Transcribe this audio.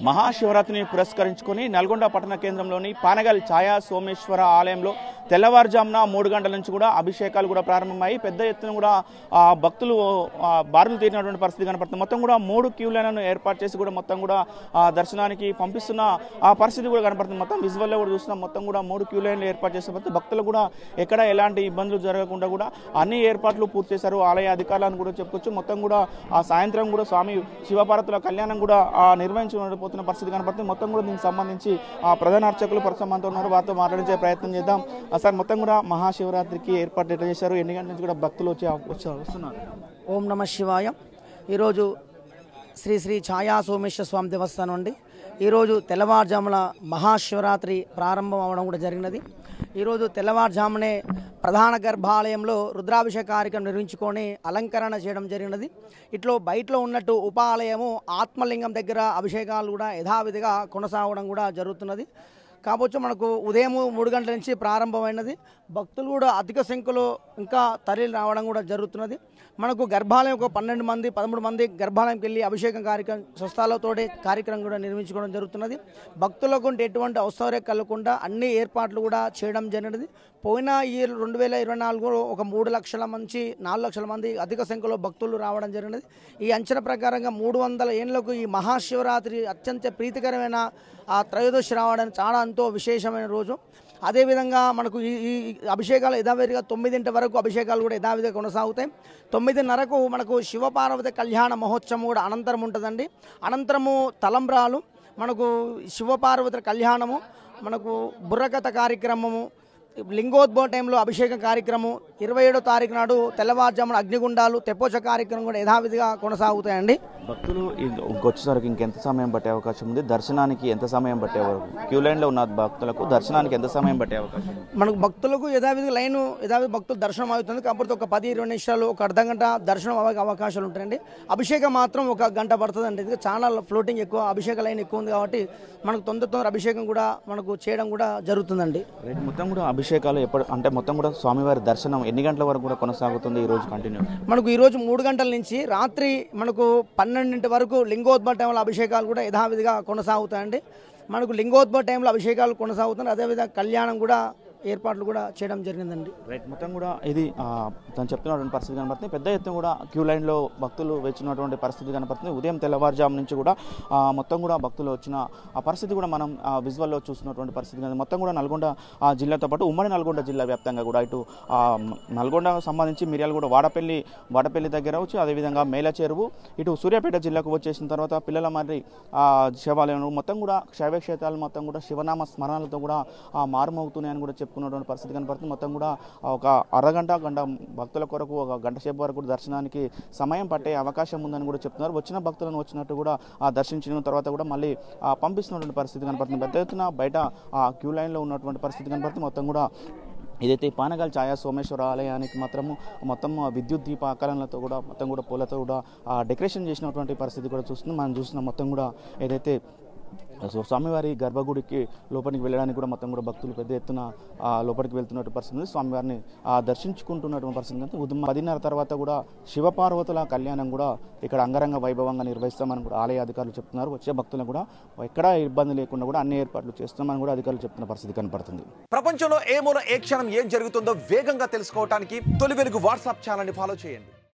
మహాశివరాత్రిని పురస్కరించుకొని నల్గొండ పట్టణ కేంద్రంలోని పానగల్ ఛాయా సోమేశ్వర ఆలయంలో తెల్లవారుజామున 3 గంటల నుంచి కూడా అభిషేకాలు కూడా ప్రారంభమయ్యాయి. పెద్ద ఎత్తున కూడా భక్తులు బారులు తీరినటువంటి పరిస్థితి కనపడుతుంది. మొత్తం కూడా 3 క్యూ లైన్లను ఏర్పాటు చేసి కూడా మొత్తం కూడా దర్శనానికి పంపిస్తున్న ఆ పరిస్థితి కూడా కనపడుతుంది. మొత్తం విజువల్లో కూడా చూస్తున్నాం. మొత్తం కూడా 3 క్యూ లైన్లు ఏర్పాటు చేసిన భక్తులు కూడా ఎక్కడ ఎలాంటి ఇబ్బందులు జరగకుండా కూడా అన్ని ఏర్పాట్లు పూర్తి చేశారు ఆలయ అధికారులను కూడా చెప్పుకోవచ్చు. మొత్తం కూడా ఆ సాయంత్రం కూడా స్వామి శివపార్వతుల కళ్యాణం కూడా నిర్వహించబోతున్న పరిస్థితి కనపడుతుంది. మొత్తం కూడా దీనికి సంబంధించి ప్రధాన అర్చకులు ప్రస్తుతం ఉన్నారు, వారితో మాట్లాడించే ప్రయత్నం చేద్దాం. సార్, మొత్తం కూడా మహాశివరాత్రికి ఏర్పాటు ఎట్లా చేశారు? ఎన్ని గంటల నుంచి కూడా భక్తులు వస్తున్నారు? ఓం నమ శివాయ. ఈరోజు శ్రీ శ్రీ ఛాయా సోమేశ్వర స్వామి దేవస్థానం అండి. ఈరోజు తెల్లవారుజామున మహాశివరాత్రి ప్రారంభం అవడం కూడా జరిగినది. ఈరోజు తెల్లవారుజామునే ప్రధాన గర్భాలయంలో రుద్రాభిషేక కార్యక్రమం నిర్వహించుకొని అలంకరణ చేయడం జరిగినది. ఇట్లో బయటలో ఉన్నట్టు ఉపాలయము ఆత్మలింగం దగ్గర అభిషేకాలు కూడా యథావిధిగా కొనసాగడం కూడా జరుగుతున్నది. కాకపోతే మనకు ఉదయం 3 గంటల నుంచి ప్రారంభమైనది. భక్తులు కూడా అధిక సంఖ్యలో ఇంకా తరలి రావడం కూడా జరుగుతున్నది. మనకు గర్భాలయం ఒక 12 మంది 13 మంది గర్భాలయంకి వెళ్ళి అభిషేకం కార్యక్రమం స్వస్థాలతోటి కార్యక్రమం కూడా నిర్వహించుకోవడం జరుగుతున్నది. భక్తులకు ఎటువంటి అసౌకర్యం కలగకుండా అన్ని ఏర్పాట్లు కూడా చేయడం జరిగినది. పోయిన ఈ 2024 ఒక 3 లక్షల నుంచి 4 లక్షల మంది అధిక సంఖ్యలో భక్తులు రావడం జరిగినది. ఈ అంచనా ప్రకారంగా 300 ఏళ్లకు ఈ మహాశివరాత్రి అత్యంత ప్రీతికరమైన ఆ త్రయోదశి రావడం చాలా ఎంతో విశేషమైన రోజు. అదేవిధంగా మనకు ఈ అభిషేకాలు యథావిధిగా 9 వరకు అభిషేకాలు కూడా యథావిధిగా కొనసాగుతాయి. 9:30కు మనకు శివపార్వతి కళ్యాణ మహోత్సవం కూడా అనంతరం ఉంటుందండి. అనంతరము తలంబ్రాలు, మనకు శివపార్వతుల కళ్యాణము, మనకు బుర్రకథ కార్యక్రమము, లింగోద్భవ టైంలో అభిషేకం కార్యక్రమం, 27వ తారీఖు నాడు తెల్లవారుజామున అగ్నిగుండాలు తెప్పోచ కార్యక్రమం కూడా యథావిధిగా కొనసాగుతాయండి. భక్తులు ఇంకొచ్చేసరికి ఇంకెంత సమయం పట్టే అవకాశం ఉంది? దర్శనానికి ఎంత సమయం పట్టే వరకు? క్యూ లైన్లో ఉన్న భక్తులకు దర్శనానికి ఎంత సమయం పట్టే అవకాశం? మనకు భక్తులకు యథావిధిగా యథావిధి భక్తులు దర్శనం అవుతుంది. కాకపోతే ఒక 10-20 నిమిషాలు, ఒక అర్ధ గంట దర్శనం అవ్వే అవకాశాలు ఉంటాయండి. అభిషేకం మాత్రం 1 గంట పడుతుందండి. ఇది చాలా ఫ్లోటింగ్ ఎక్కువ, అభిషేక లైన్ ఎక్కువ ఉంది కాబట్టి మనకు తొందర అభిషేకం కూడా మనకు చేయడం కూడా జరుగుతుందండి. మొత్తం కూడా అభిషేకాలు ఎప్పుడు అంటే మొత్తం కూడా స్వామివారి దర్శనం ఎన్ని గంటల వరకు కూడా కొనసాగుతుంది ఈ రోజు కంటిన్యూ? మనకు ఈరోజు 3 గంటల నుంచి రాత్రి మనకు 12 వరకు లింగోద్భవ టైంలో అభిషేకాలు కూడా యథావిధిగా కొనసాగుతాయండి. మనకు లింగోద్భవ టైంలో అభిషేకాలు కొనసాగుతున్నాయి. అదేవిధంగా కళ్యాణం కూడా ఏర్పాట్లు కూడా చేయడం జరిగిందండి. మొత్తం కూడా ఇది తను చెప్తున్నటువంటి పరిస్థితి కనపడుతుంది. పెద్ద ఎత్తున కూడా క్యూ లైన్లో భక్తులు వేచినటువంటి పరిస్థితి కనపడుతుంది. ఉదయం తెల్లవారుజాము నుంచి కూడా మొత్తం కూడా భక్తులు వచ్చిన ఆ పరిస్థితి కూడా మనం విజువల్లో చూస్తున్నటువంటి పరిస్థితి కనుక మొత్తం కూడా నల్గొండ జిల్లాతో పాటు ఉమ్మడి నల్గొండ జిల్లా వ్యాప్తంగా కూడా ఇటు నల్గొండకు సంబంధించి మిర్యాలగూడ వాడపల్లి దగ్గర వచ్చి, అదేవిధంగా మేల చెరువు, ఇటు సూర్యాపేట జిల్లాకు వచ్చేసిన తర్వాత పిల్లల మరి శివాలయం మొత్తం కూడా శైవక్షేత్రాలు మొత్తం కూడా శివనామ స్మరణలతో కూడా మారుమవుతున్నాయని కూడా ఉన్నటువంటి పరిస్థితి కనపడుతుంది. మొత్తం కూడా ఒక అరగంట భక్తుల కొరకు 1 గంట సేపు వరకు దర్శనానికి సమయం పట్టే అవకాశం ఉందని కూడా చెప్తున్నారు. వచ్చిన భక్తులను వచ్చినట్టు కూడా దర్శించిన తర్వాత కూడా మళ్ళీ పంపిస్తున్నటువంటి పరిస్థితి కనపడుతుంది. పెద్ద ఎత్తున బయట క్యూ లైన్లో ఉన్నటువంటి పరిస్థితి కనపడుతుంది. మొత్తం కూడా ఇదైతే పానగల్ ఛాయా సోమేశ్వర ఆలయానికి మాత్రము మొత్తం విద్యుత్ దీప ఆకారాలతో కూడా మొత్తం కూడా పూలతో కూడా డెకరేషన్ చేసినటువంటి పరిస్థితి కూడా మనం చూస్తున్నాం. మొత్తం కూడా ఏదైతే స్వామివారి గర్భగుడికి లోపలికి వెళ్ళడానికి కూడా మొత్తం కూడా భక్తులు పెద్ద ఎత్తున లోపలికి వెళ్తున్నట్టు పరిస్థితి, స్వామివారిని దర్శించుకుంటున్నటువంటి పరిస్థితి. ఉదయం 10:30 తర్వాత కూడా శివపార్వతుల కళ్యాణం కూడా ఇక్కడ అంగరంగ వైభవంగా నిర్వహిస్తామని కూడా ఆలయ అధికారులు చెప్తున్నారు. వచ్చే భక్తులను కూడా ఎక్కడా ఇబ్బంది లేకుండా కూడా అన్ని ఏర్పాట్లు చేస్తామని కూడా అధికారులు చెప్తున్న పరిస్థితి కనపడుతుంది. ప్రపంచంలో ఏ మూల ఏ క్షణం ఏం జరుగుతుందో వేగంగా తెలుసుకోవడానికి తొలి వెలుగు వాట్సాప్ ఛానల్ని ఫాలో చేయండి.